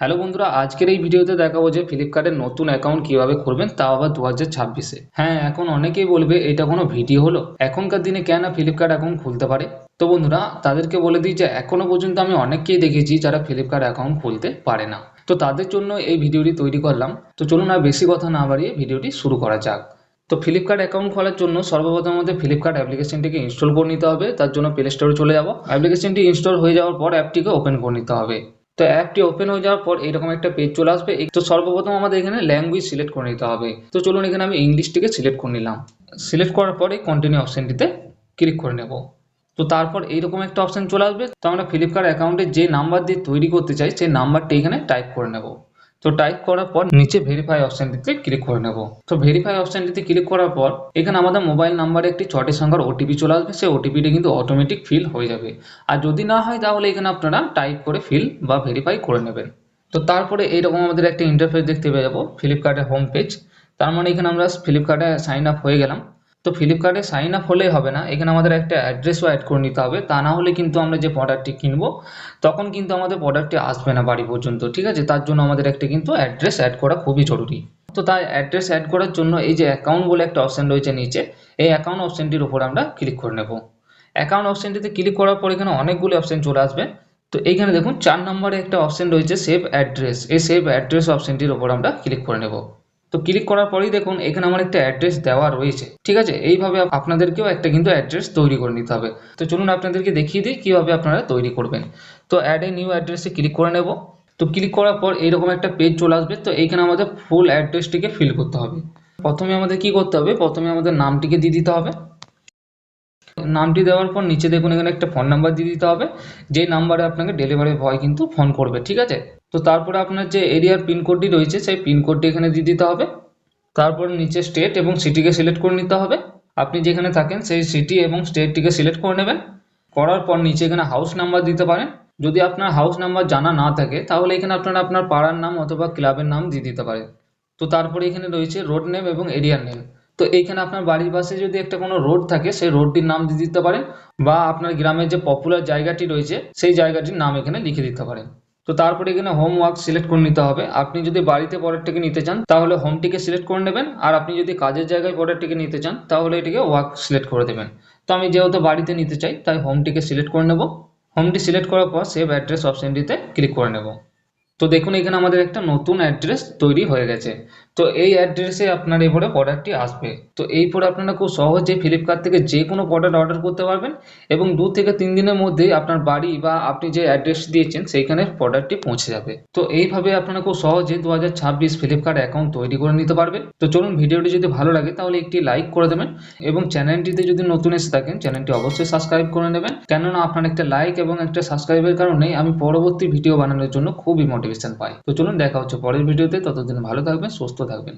Hello বন্ধুরা, আজকের এই ভিডিওতে দেখাবো যে ফ্লিপকার্টের নতুন অ্যাকাউন্ট কিভাবে করবেন, তাও আবার 2026-এ। হ্যাঁ, এখন অনেকেই বলবে এটা কোনো ভিডিও হলো, এখনকার দিনে কেন ফ্লিপকার্ট অ্যাকাউন্ট খুলতে পারে। তো বন্ধুরা, তাদেরকে বলে দিই যে এখনো পর্যন্ত আমি অনেককেই দেখেছি যারা ফ্লিপকার্ট অ্যাকাউন্ট খুলতে পারে না। তো তাদের জন্য এই ভিডিওটি তৈরি করলাম। তো চলুন আর বেশি কথা না বাড়িয়ে ভিডিওটি শুরু করা যাক। তো ফ্লিপকার্ট অ্যাকাউন্ট খোলার জন্য সর্বপ্রথম আমাদের ফ্লিপকার্ট অ্যাপ্লিকেশনটিকে ইনস্টল করে নিতে হবে। তার জন্য প্লে স্টোরে চলে যাব। অ্যাপ্লিকেশনটি ইনস্টল হয়ে যাওয়ার পর অ্যাপটিকে ওপেন করে নিতে হবে। তো অ্যাপটি ওপেন হয়ে যাওয়ার পর এরকম একটা পেজ চলে আসবে। তো সর্বপ্রথম আমাদের এখানে ল্যাঙ্গুয়েজ সিলেক্ট করে নিতে হবে। তো চলুন, এখানে আমি ইংলিশটিকে সিলেক্ট করে নিলাম। সিলেক্ট করার পরে কন্টিনিউ অপশনটিতে ক্লিক করে নেব। তো তারপর এইরকম একটা অপশন চলে আসবে। তো আমরা ফ্লিপকার্ট অ্যাকাউন্টে যে নাম্বার দিয়ে তৈরি করতে চাই সেই নাম্বারটি এখানে টাইপ করে নেব। তো টাইপ করার পর নিচে ভেরিফাই অপশনটিতে ক্লিক করে নেব। তো ভেরিফাই অপশনটিতে ক্লিক করার পর এখানে আমাদের মোবাইল নাম্বারে একটি 6টি সংখ্যার ওটিপি চলে আসবে। সেই ওটিপিটি কিন্তু অটোমেটিক ফিল হয়ে যাবে। আর যদি না হয় তাহলে এখানে আপনারা টাইপ করে ফিল বা ভেরিফাই করে নেবেন। তো তারপরে এইরকম আমাদের একটা ইন্টারফেস দেখতে পেয়ে যাবো, ফ্লিপকার্টের হোম পেজ। তার মানে এখানে আমরা ফ্লিপকার্টে সাইন আপ হয়ে গেলাম। তো ফ্লিপকার্টে সাইন আপ হলেই হবে না, এখানে আমাদের একটা অ্যাড্রেসও অ্যাড করে নিতে হবে। তা না হলে কিন্তু আমরা যে প্রোডাক্টটি কিনবো তখন কিন্তু আমাদের প্রোডাক্টটি আসবে না বাড়ি পর্যন্ত, ঠিক আছে। তার জন্য আমাদের একটা কিন্তু অ্যাড্রেস অ্যাড করা খুবই জরুরি। তো তাই অ্যাড্রেস অ্যাড করার জন্য এই যে অ্যাকাউন্ট বলে একটা অপশন রয়েছে নিচে, এই অ্যাকাউন্ট অপশনটির উপর আমরা ক্লিক করে নেব। অ্যাকাউন্ট অপশনটিতে ক্লিক করার পর এখানে অনেকগুলো অপশন চলে আসবে। তো এইখানে দেখুন 4 নম্বরে একটা অপশন রয়েছে সেভ অ্যাড্রেস। এই সেভ অ্যাড্রেস অপশনটির উপর আমরা ক্লিক করে নেব। তো ক্লিক করার পরেই দেখুন এখানে আমার একটা অ্যাড্রেস দেওয়া রয়েছে, ঠিক আছে। এইভাবে আপনাদেরকেও একটা কিন্তু অ্যাড্রেস তৈরি করে নিতে হবে। তো চলুন আপনাদেরকে দেখিয়ে দিই কীভাবে আপনারা তৈরি করবেন। তো অ্যাড এ নিউ অ্যাড্রেসে ক্লিক করে নেব। তো ক্লিক করার পর এইরকম একটা পেজ চলে আসবে। তো এইখানে আমাদের ফুল অ্যাড্রেসটিকে ফিল করতে হবে। প্রথমে আমাদের কি করতে হবে, প্রথমে আমাদের নামটিকে দিয়ে দিতে হবে। নামটি দেওয়ার পর নিচে দেখুন এখানে একটা ফোন নাম্বার দিয়ে দিতে হবে, যেই নাম্বারে আপনাকে ডেলিভারি বয় কিন্তু ফোন করবে, ঠিক আছে। তো তারপরে আপনার যে এরিয়ার পিনকোডটি রয়েছে সেই পিনকোডটি এখানে দিয়ে দিতে হবে। তারপর নিচে স্টেট এবং সিটিকে সিলেক্ট করে নিতে হবে। আপনি যেখানে থাকেন সেই সিটি এবং স্টেটটিকে সিলেক্ট করে নেবেন। করার পর নিচে এখানে হাউস নাম্বার দিতে পারেন। যদি আপনার হাউস নাম্বার জানা না থাকে তাহলে এখানে আপনারা আপনার পাড়ার নাম অথবা ক্লাবের নাম দিয়ে দিতে পারেন। তো তারপরে এখানে রয়েছে রোড নেম এবং এরিয়ার নেম। তো এইখানে আপনার বাড়ির পাশে যদি একটা কোনো রোড থাকে সেই রোডটির নাম দিয়ে দিতে পারেন, বা আপনার গ্রামের যে পপুলার জায়গাটি রয়েছে সেই জায়গাটির নাম এখানে লিখে দিতে পারেন। তো তারপরে এখানে হোম ওয়ার্ক সিলেক্ট করে নিতে হবে। আপনি যদি বাড়িতে প্রোডাক্টটিকে নিতে চান তাহলে হোমটিকে সিলেক্ট করে নেবেন, আর আপনি যদি কাজের জায়গায় প্রোডাক্টটিকে নিতে চান তাহলে এটিকে ওয়ার্ক সিলেক্ট করে দেবেন। তো আমি যেহেতু বাড়িতে নিতে চাই তাই হোমটিকে সিলেক্ট করে নেব। হোমটি সিলেক্ট করার পর সেভ অ্যাড্রেস অপশনটিতে ক্লিক করে নেব। তো দেখুন এখানে আমাদের একটা নতুন অ্যাড্রেস তৈরি হয়ে গেছে। তো এই অ্যাড্রেসে আপনার এরপরে প্রোডাক্টটি আসবে। তো এরপরে আপনারা খুব সহজে ফ্লিপকার্ট থেকে যে কোনো প্রোডাক্ট অর্ডার করতে পারবেন এবং 2 থেকে 3 দিনের মধ্যে আপনার বাড়ি বা আপনি যে অ্যাড্রেস দিয়েছেন সেইখানে প্রোডাক্টটি পৌঁছে যাবে। তো এইভাবে আপনারা খুব সহজে 2026 ফ্লিপকার্ট অ্যাকাউন্ট তৈরি করে নিতে পারবেন। তো চলুন, ভিডিওটি যদি ভালো লাগে তাহলে একটি লাইক করে দেবেন এবং চ্যানেলটিতে যদি নতুন এসে থাকেন চ্যানেলটি অবশ্যই সাবস্ক্রাইব করে নেবেন, কেননা আপনার একটা লাইক এবং একটা সাবস্ক্রাইবের কারণে আমি পরবর্তী ভিডিও বানানোর জন্য খুবই মোটিভেশন পাই। তো চলুন, দেখা হচ্ছে পরের ভিডিওতে। ততদিন ভালো থাকবেন, সুস্থ থাকবেন।